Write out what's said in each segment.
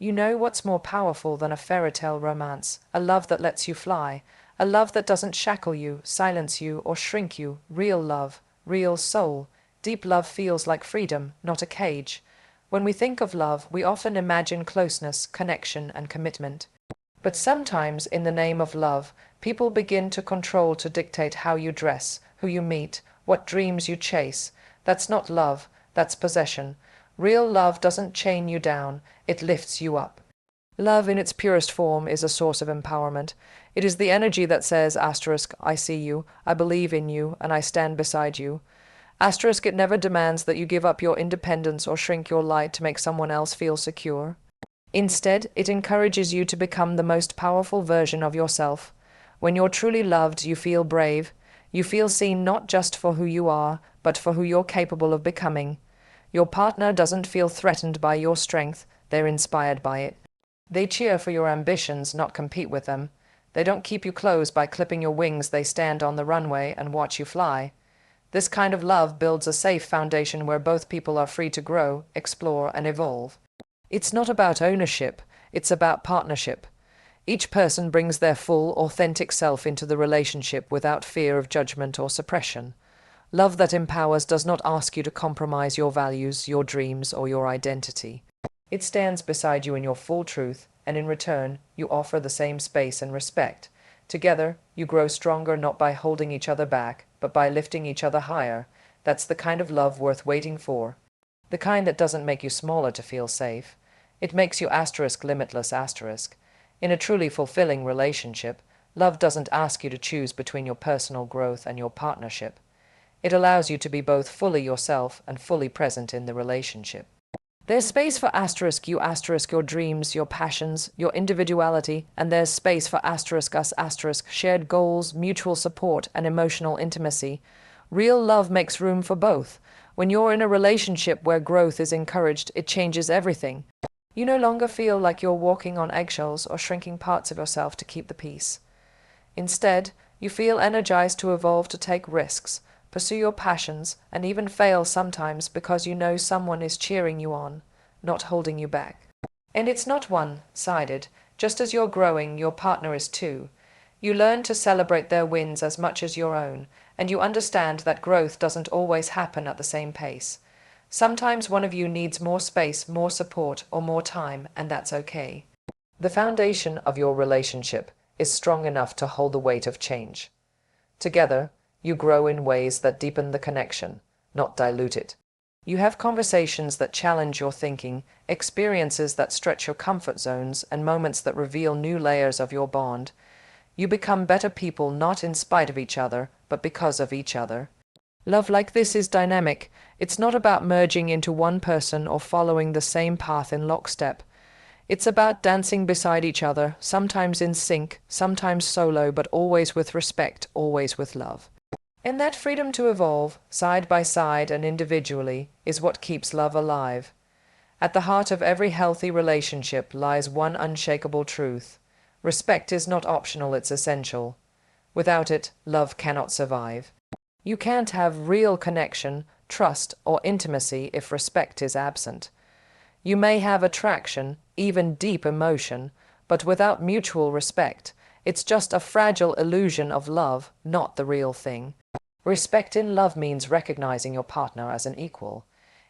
You know what's more powerful than a fairy tale romance? A love that lets you fly. A love that doesn't shackle you, silence you, or shrink you. Real love, real soul. Deep love feels like freedom, not a cage. When we think of love, we often imagine closeness, connection, and commitment. But sometimes, in the name of love, people begin to control, to dictate how you dress, who you meet, what dreams you chase. That's not love, that's possession. Real love doesn't chain you down, it lifts you up. Love in its purest form is a source of empowerment. It is the energy that says, asterisk, I see you, I believe in you, and I stand beside you. Asterisk, it never demands that you give up your independence or shrink your light to make someone else feel secure. Instead, it encourages you to become the most powerful version of yourself. When you're truly loved, you feel brave. You feel seen not just for who you are, but for who you're capable of becoming. Your partner doesn't feel threatened by your strength, they're inspired by it. They cheer for your ambitions, not compete with them. They don't keep you close by clipping your wings, they stand on the runway and watch you fly. This kind of love builds a safe foundation where both people are free to grow, explore, and evolve. It's not about ownership, it's about partnership. Each person brings their full, authentic self into the relationship without fear of judgment or suppression. Love that empowers does not ask you to compromise your values, your dreams, or your identity. It stands beside you in your full truth, and in return, you offer the same space and respect. Together, you grow stronger not by holding each other back, but by lifting each other higher. That's the kind of love worth waiting for. The kind that doesn't make you smaller to feel safe. It makes you asterisk limitless asterisk. In a truly fulfilling relationship, love doesn't ask you to choose between your personal growth and your partnership. It allows you to be both fully yourself and fully present in the relationship. There's space for asterisk you asterisk your dreams, your passions, your individuality, and there's space for asterisk us asterisk shared goals, mutual support, and emotional intimacy. Real love makes room for both. When you're in a relationship where growth is encouraged, it changes everything. You no longer feel like you're walking on eggshells or shrinking parts of yourself to keep the peace. Instead, you feel energized to evolve, to take risks, pursue your passions, and even fail sometimes because you know someone is cheering you on, not holding you back. And it's not one-sided. Just as you're growing, your partner is too. You learn to celebrate their wins as much as your own, and you understand that growth doesn't always happen at the same pace. Sometimes one of you needs more space, more support, or more time, and that's okay. The foundation of your relationship is strong enough to hold the weight of change. Together, you grow in ways that deepen the connection, not dilute it. You have conversations that challenge your thinking, experiences that stretch your comfort zones, and moments that reveal new layers of your bond. You become better people not in spite of each other, but because of each other. Love like this is dynamic. It's not about merging into one person or following the same path in lockstep. It's about dancing beside each other, sometimes in sync, sometimes solo, but always with respect, always with love. And that freedom to evolve, side by side and individually, is what keeps love alive. At the heart of every healthy relationship lies one unshakable truth. Respect is not optional, it's essential. Without it, love cannot survive. You can't have real connection, trust, or intimacy if respect is absent. You may have attraction, even deep emotion, but without mutual respect, it's just a fragile illusion of love, not the real thing. Respect in love means recognizing your partner as an equal.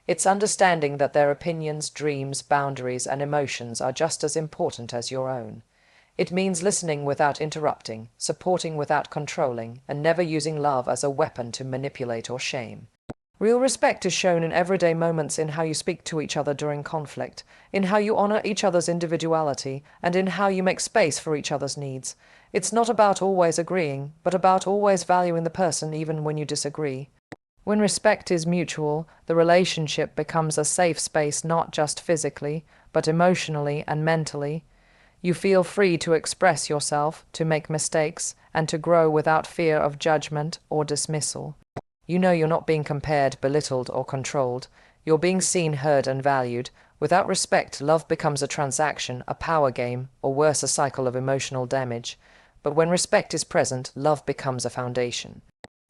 It's understanding that their opinions, dreams, boundaries, and emotions are just as important as your own. It means listening without interrupting, supporting without controlling, and never using love as a weapon to manipulate or shame. Real respect is shown in everyday moments, in how you speak to each other during conflict, in how you honor each other's individuality, and in how you make space for each other's needs. It's not about always agreeing, but about always valuing the person even when you disagree. When respect is mutual, the relationship becomes a safe space not just physically, but emotionally and mentally. You feel free to express yourself, to make mistakes, and to grow without fear of judgment or dismissal. You know you're not being compared, belittled, or controlled. You're being seen, heard, and valued. Without respect, love becomes a transaction, a power game, or worse, a cycle of emotional damage. But when respect is present, love becomes a foundation.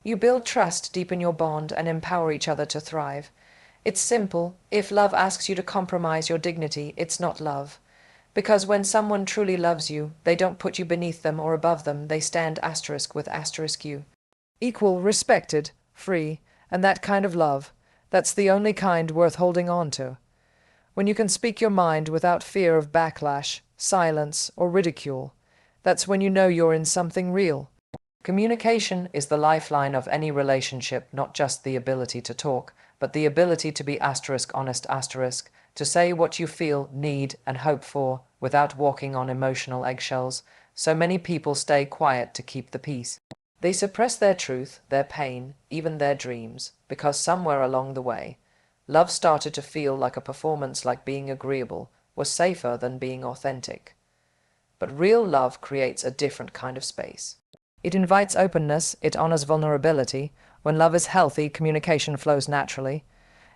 You build trust, deepen your bond, and empower each other to thrive. It's simple. If love asks you to compromise your dignity, it's not love. Because when someone truly loves you, they don't put you beneath them or above them, they stand asterisk with asterisk you. Equal, respected, free, and that kind of love, that's the only kind worth holding on to. When you can speak your mind without fear of backlash, silence, or ridicule, that's when you know you're in something real. Communication is the lifeline of any relationship, not just the ability to talk, but the ability to be asterisk honest asterisk, to say what you feel, need, and hope for without walking on emotional eggshells. So many people stay quiet to keep the peace. They suppress their truth, their pain, even their dreams, because somewhere along the way, love started to feel like a performance, like being agreeable was safer than being authentic. But real love creates a different kind of space. It invites openness, it honors vulnerability. When love is healthy, communication flows naturally.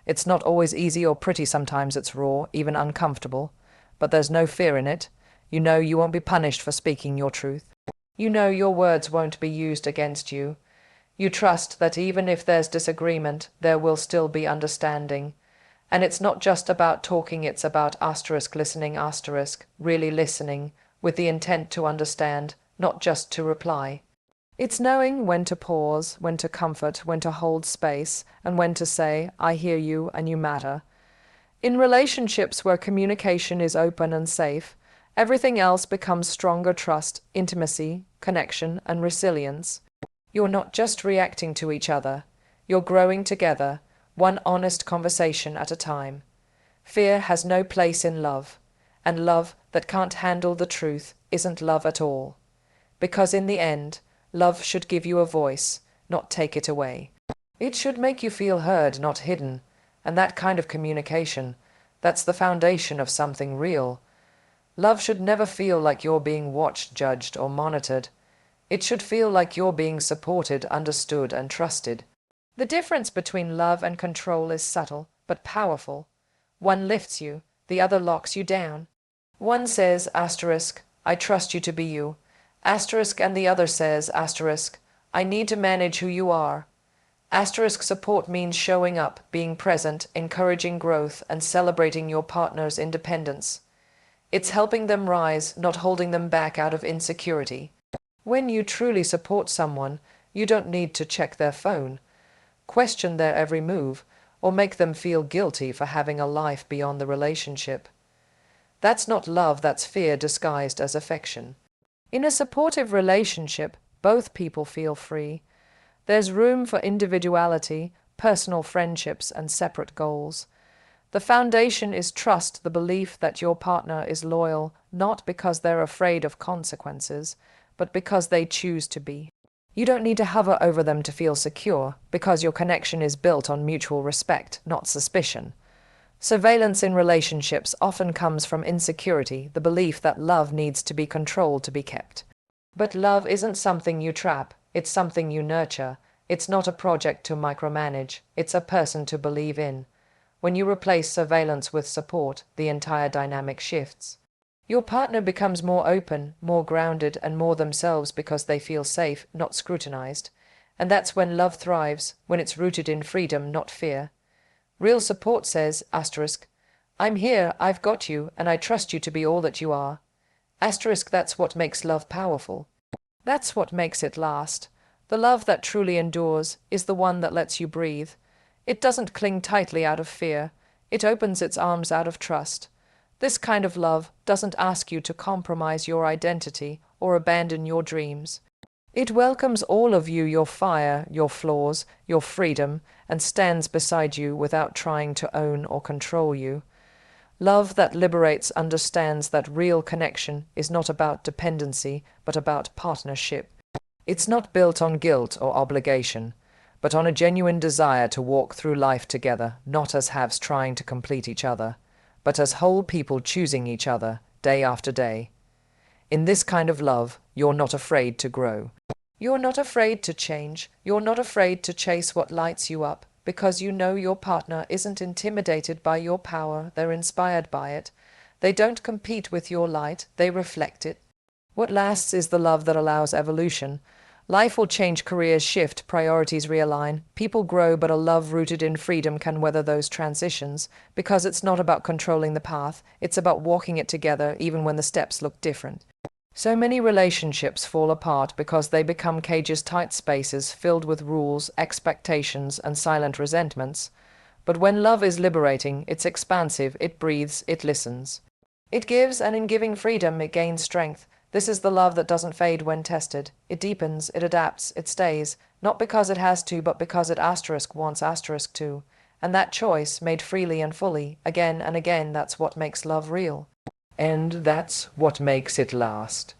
It's not always easy or pretty, sometimes it's raw, even uncomfortable, but there's no fear in it. You know you won't be punished for speaking your truth. You know your words won't be used against you. You trust that even if there's disagreement, there will still be understanding. And it's not just about talking, it's about asterisk listening asterisk, really listening, with the intent to understand, not just to reply. It's knowing when to pause, when to comfort, when to hold space, and when to say, I hear you and you matter. In relationships where communication is open and safe, everything else becomes stronger: trust, intimacy, connection, and resilience. You're not just reacting to each other, you're growing together, one honest conversation at a time. Fear has no place in love, and love that can't handle the truth isn't love at all. Because in the end, love should give you a voice, not take it away. It should make you feel heard, not hidden. And that kind of communication, that's the foundation of something real. Love should never feel like you're being watched, judged, or monitored. It should feel like you're being supported, understood, and trusted. The difference between love and control is subtle, but powerful. One lifts you, the other locks you down. One says, asterisk, I trust you to be you, asterisk, and the other says, asterisk, I need to manage who you are. Asterisk support means showing up, being present, encouraging growth, and celebrating your partner's independence. It's helping them rise, not holding them back out of insecurity. When you truly support someone, you don't need to check their phone, question their every move, or make them feel guilty for having a life beyond the relationship. That's not love, that's fear disguised as affection. In a supportive relationship, both people feel free. There's room for individuality, personal friendships, and separate goals. The foundation is trust, the belief that your partner is loyal, not because they're afraid of consequences, but because they choose to be. You don't need to hover over them to feel secure, because your connection is built on mutual respect, not suspicion. Surveillance in relationships often comes from insecurity, the belief that love needs to be controlled to be kept. But love isn't something you trap, it's something you nurture. It's not a project to micromanage, it's a person to believe in. When you replace surveillance with support, the entire dynamic shifts. Your partner becomes more open, more grounded, and more themselves because they feel safe, not scrutinized. And that's when love thrives, when it's rooted in freedom, not fear. Real support says, asterisk, I'm here, I've got you, and I trust you to be all that you are. Asterisk, that's what makes love powerful. That's what makes it last. The love that truly endures is the one that lets you breathe. It doesn't cling tightly out of fear. It opens its arms out of trust. This kind of love doesn't ask you to compromise your identity or abandon your dreams. It welcomes all of you, your fire, your flaws, your freedom, and stands beside you without trying to own or control you. Love that liberates understands that real connection is not about dependency, but about partnership. It's not built on guilt or obligation, but on a genuine desire to walk through life together, not as halves trying to complete each other, but as whole people choosing each other, day after day. In this kind of love, you're not afraid to grow. You're not afraid to change. You're not afraid to chase what lights you up, because you know your partner isn't intimidated by your power, they're inspired by it. They don't compete with your light, they reflect it. What lasts is the love that allows evolution, Life will change, careers shift, priorities realign. People grow, but a love rooted in freedom can weather those transitions because it's not about controlling the path, it's about walking it together even when the steps look different. So many relationships fall apart because they become cages, tight spaces filled with rules, expectations, and silent resentments. But when love is liberating, it's expansive, it breathes, it listens. It gives, and in giving freedom, it gains strength. This is the love that doesn't fade when tested. It deepens, it adapts, it stays, not because it has to, but because it wants to. And that choice, made freely and fully, again and again, that's what makes love real. And that's what makes it last.